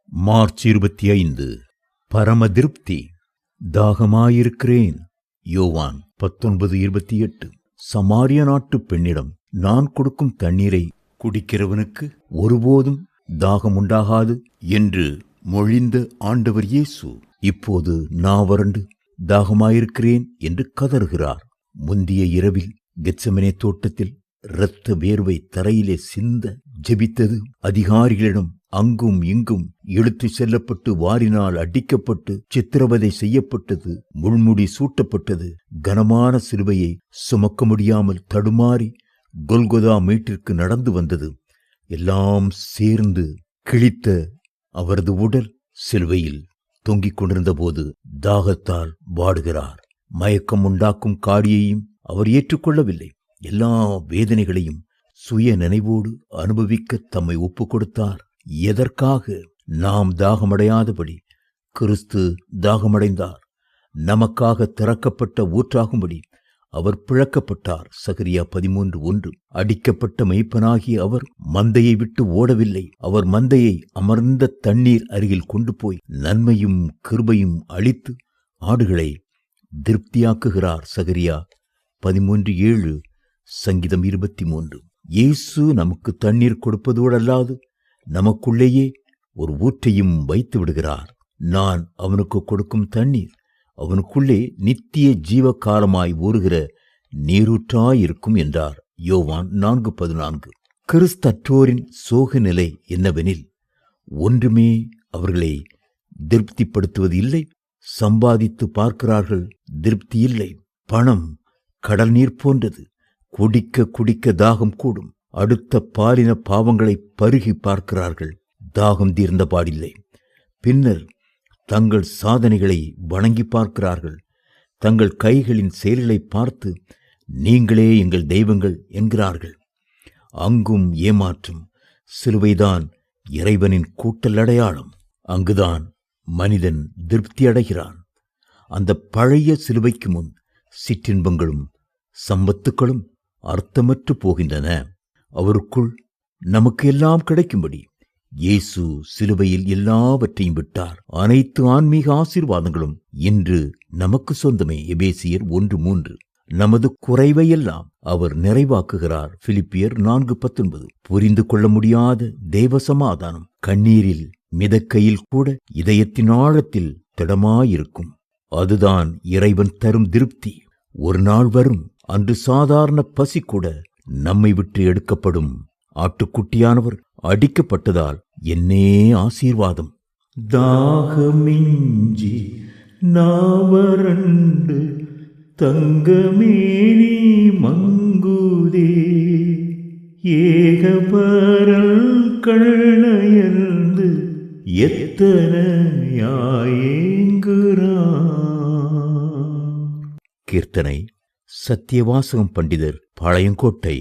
March 25. பரம திருப்தி. தாகமாயிருக்கிறேன். யோவான் 19:28. சமாரிய நாட்டு பெண்ணிடம் நான் கொடுக்கும் தண்ணீரை குடிக்கிறவனுக்கு ஒருபோதும் தாகம் உண்டாகாது என்று மொழிந்த ஆண்டவர் இயேசு இப்போது நான் வறண்டு தாகமாயிருக்கிறேன் என்று கதறுகிறார். முந்திய இரவில் கெத்செமனே தோட்டத்தில் இரத்த வேர்வை தரையிலே சிந்த ஜெபித்தது, அதிகாரிகளிடம் அங்கும் இங்கும் இழுத்து செல்லப்பட்டு வாரினால் அடிக்கப்பட்டு சித்திரவதை செய்யப்பட்டது, முள்முடி சூட்டப்பட்டது, கனமான சிலுவையை சுமக்க முடியாமல் தடுமாறி கொல்கொதா மீட்டிற்கு நடந்து வந்தது. எல்லாம் சேர்ந்து கிழித்த அவரது உடல் சிலுவையில் தொங்கிக் கொண்டிருந்த போது தாகத்தால் வாடுகிறார். மயக்கம் உண்டாக்கும் காடியையும் அவர் ஏற்றுக்கொள்ளவில்லை. எல்லா வேதனைகளையும் சுய நினைவோடு அனுபவிக்க தம்மை ஒப்பு கொடுத்தார். எதற்காக? நாம் தாகமடையாதபடி கிறிஸ்து தாகமடைந்தார். நமக்காக திறக்கப்பட்ட ஊற்றாகும்படி அவர் பிளக்கப்பட்டார். சகரியா 13:1. அடிக்கப்பட்ட மெய்ப்பனாகிய அவர் மந்தையை விட்டு ஓடவில்லை. அவர் மந்தையை அமர்ந்த தண்ணீர் அருகில் கொண்டு போய் நன்மையும் கிருபையும் அளித்து ஆடுகளை திருப்தியாக்குகிறார். சகரியா 13:7. சங்கீதம் 23. இயேசு நமக்கு தண்ணீர் கொடுப்பதோடல்லாது நமக்குள்ளேயே ஒரு ஊற்றையும் வைத்து விடுகிறார். நான் அவனுக்கு கொடுக்கும் தண்ணீர் அவனுக்குள்ளே நித்திய ஜீவகாலமாய் ஊறுகிற நீரூற்றாயிருக்கும் என்றார். யோவான் 4:14. கிறிஸ்தற்றோரின் சோக நிலை என்னவெனில், ஒன்றுமே அவர்களை திருப்திப்படுத்துவது இல்லை. சம்பாதித்து பார்க்கிறார்கள், திருப்தி இல்லை. பணம் கடல் நீர் போன்றது. குடிக்க குடிக்க தாகம் கூடும். அடுத்த பாலின பாவங்களை பருகி பார்க்கிறார்கள், தாகம் தீர்ந்த பாடில்லை. பின்னர் தங்கள் சாதனைகளை வணங்கி பார்க்கிறார்கள். தங்கள் கைகளின் செயல்களை பார்த்து நீங்களே எங்கள் தெய்வங்கள் என்கிறார்கள். அங்கும் ஏமாற்றம். சிலுவைதான் இறைவனின் கூட்டல் அடையாளம். அங்குதான் மனிதன் திருப்தி அடைகிறான். அந்த பழைய சிலுவைக்கு முன் சிற்றின்பங்களும் சம்பத்துக்களும் அர்த்தமற்று போகின்றன. அவருக்குள் நமக்கு எல்லாம் கிடைக்கும்படி இயேசு சிலுவையில் எல்லாவற்றையும் விட்டார். அனைத்து ஆன்மீக ஆசீர்வாதங்களும் இன்று நமக்கு சொந்தமே. எபேசியர் 1:3. நமது குறைவையெல்லாம் அவர் நிறைவாக்குகிறார். பிலிப்பியர் 4:19. புரிந்து கொள்ள முடியாத தேவ சமாதானம் கண்ணீரில் மிதக்கையில் கூட இதயத்தின் ஆழத்தில் திடமாயிருக்கும். அதுதான் இறைவன் தரும் திருப்தி. ஒரு நாள் வரும், அன்று சாதாரண பசி கூட நம்மை விட்டு எடுக்கப்படும். ஆட்டுக்குட்டியானவர் அடிக்கப்பட்டதால் என்னே ஆசீர்வாதம். தாகமிஞ்சி நாவரண்டு தங்கமேனி மங்குதே, ஏகபரல் கண்ணயர்ந்து எத்தனையாயேங்குறார். கீர்த்தனை சத்தியவாசகம் பண்டிதர், பாளையங்கோட்டை.